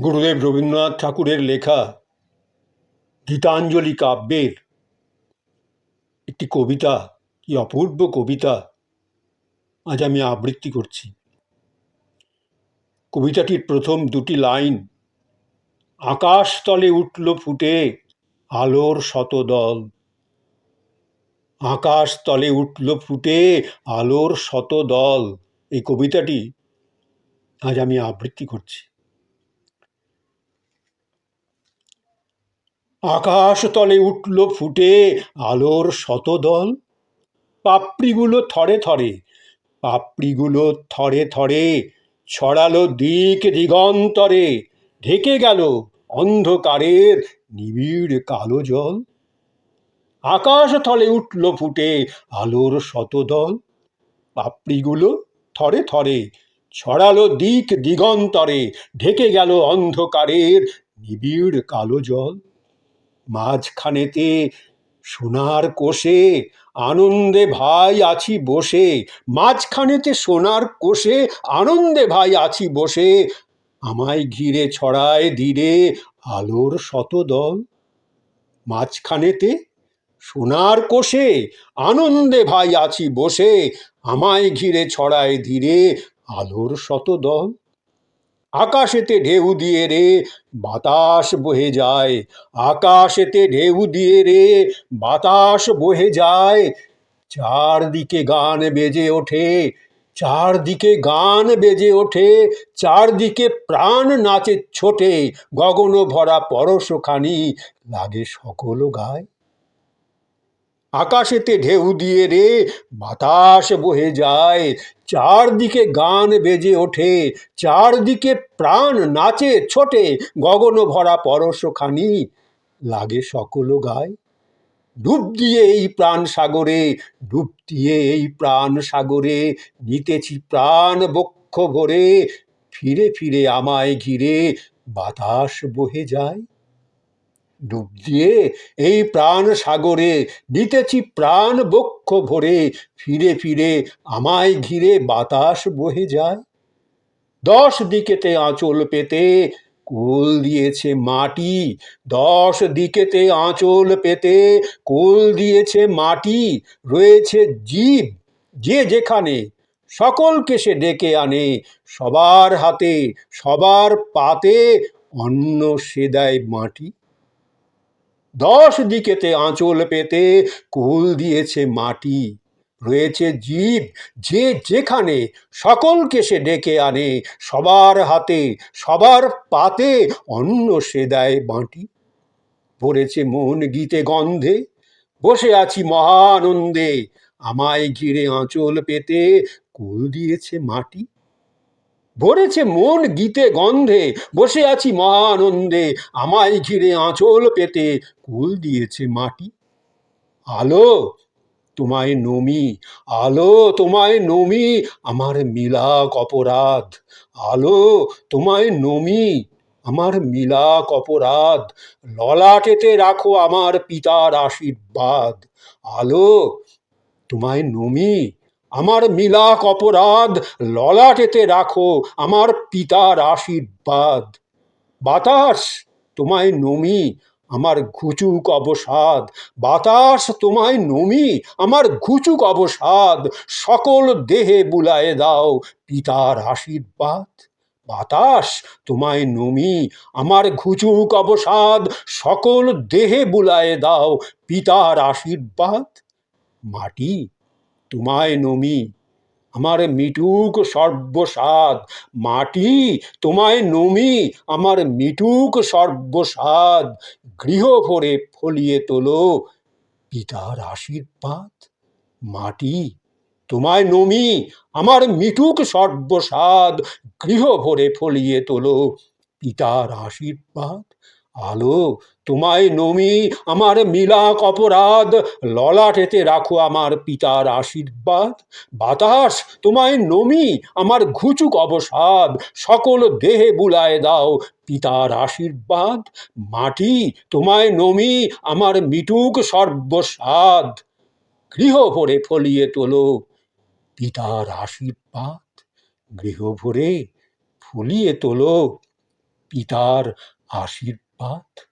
গুরুদেব রবীন্দ্রনাথ ঠাকুরের লেখা গীতাঞ্জলি কাব্যের একটি কবিতা, কি অপূর্ব কবিতা আজ আমি আবৃত্তি করছি। কবিতাটির প্রথম দুটি লাইন: আকাশ তলে উঠল ফুটে আলোর শতদল। আকাশ তলে উঠল ফুটে আলোর শতদল, এই কবিতাটি আজ আমি আবৃত্তি করছি। আকাশ তলে উঠল ফুটে আলোর শতদল, পাপড়িগুলো থরে থরে, পাপড়িগুলো থরে থরে ছড়ালো দিক দিগন্তরে, ঢেকে গেল অন্ধকারের নিবিড় কালো জল। আকাশ তলে উঠল ফুটে আলোর শতদল, পাপড়িগুলো থরে থরে ছড়ালো দিক দিগন্তরে, ঢেকে গেল অন্ধকারের নিবিড় কালো জল। মাঝখানেতে সোনার কোষে আনন্দে ভাই আছি বসে, মাঝখানেতে সোনার কোষে আনন্দে ভাই আছি বসে, আমায় ঘিরে ছড়ায় ধীরে আলোর শতদল। মাঝখানেতে সোনার কোষে আনন্দে ভাই আছি বসে, আমায় ঘিরে ছড়ায় ধীরে আলোর শতদল। আকাশেতে ঢেউ দিয়ে রে বাতাস বহে যায়, আকাশেতে ঢেউ দিয়ে রে বাতাস বহে যায়, চারদিকে গান বেজে ওঠে, চারদিকে গান বেজে ওঠে, চারদিকে প্রাণ নাচে ছোটে, গগন ভরা পরশখানি লাগে সকল গায়। আকাশেতে ঢেউ দিয়ে রে বাতাস বহে যায়, চারদিকে গান বেজে ওঠে, চারদিকে প্রাণ নাচে ছোটে, গগন ভরা পরশখানি লাগে সকল গায়। ডুব দিয়ে এই প্রাণ সাগরে, ডুব দিয়ে এই প্রাণ সাগরে, নিতেছি প্রাণ বক্ষ ভরে, ফিরে ফিরে আমায় ঘিরে বাতাস বহে যায়। ডুব দিয়ে এই প্রাণ সাগরে, নিতেছি প্রাণ বক্ষ ভরে, ফিরে ফিরে আমায় ঘিরে বাতাস বহে যায়। 10 দিকেতে আঁচল পেতে কোল দিয়েছে মাটি, 10 দিকেতে আঁচল পেতে কোল দিয়েছে মাটি, রয়েছে জীব যে যেখানে, সকলকে সে ডেকে আনে, সবার হাতে সবার পাতে অন্ন সে দেয় মাটি। 10 দিকেতে আঁচল পেতে কোল দিয়েছে মাটি, রয়েছে জীব যে যেখানে, সকলকে সে ডেকে আনে, সবার হাতে সবার পাতে অন্ন সে দেয় বাঁটি। ভরেছে মন গীতে গন্ধে, বসে আছি মহানন্দে, আমায় ঘিরে আঁচল পেতে কোল দিয়েছে মাটি। ভরেছে মন গীতে গন্ধে, বসে আছি মহানন্দে, আমায় ঘিরে আঁচল পেতে কুল দিয়েছে মাটি। আলো তোমায় নমি, আলো তোমায় নমি, আমার মিলাক অপরাধ, আলো তোমায় নমি, আমার মিলাক অপরাধ, ললাটেতে রাখো আমার পিতার আশীর্বাদ। আলো তোমায় নমি, আমার মিলাক অপরাধ, ললাটেতে রাখো আমার পিতার আশীর্বাদ। বাতাস তোমায় নমি, আমার ঘুচুক অবসাদ, বাতাস তোমায় নমি, আমার ঘুচুক অবসাদ, সকল দেহে বুলায়ে দাও পিতার আশীর্বাদ। বাতাস তোমায় নমি, আমার ঘুচুক অবসাদ, সকল দেহে বুলায়ে দাও পিতার আশীর্বাদ। মাটি তোমায় নমি, আমার মিটুক সর্বসাদ, মাটি তোমায় নমি, আমার মিটুক সর্বসাদ, গৃহ ভরে ফলিয়ে তোলো পিতার আশীর্বাদ। মাটি তোমায় নমি, আমার মিটুক সর্বসাদ, গৃহ ভরে ফলিয়ে তোলো পিতার আশীর্বাদ। আলো তোমায় নমি, আমার মিলাক অপরাধ, ললাটেতে রাখো আমার পিতার আশীর্বাদ। বাতাস তোমায় নমি, আমার ঘুচুক অবসাদ, সকল দেহে বুলায়ে দাও পিতার আশীর্বাদ। মাটি তোমায় নমি, আমার মিটুক সর্বসাদ, গৃহ ভরে ফলিয়ে তোলো পিতার আশীর্বাদ। গৃহ ভরে ফলিয়ে তোলো পিতার আশীর্বাদ।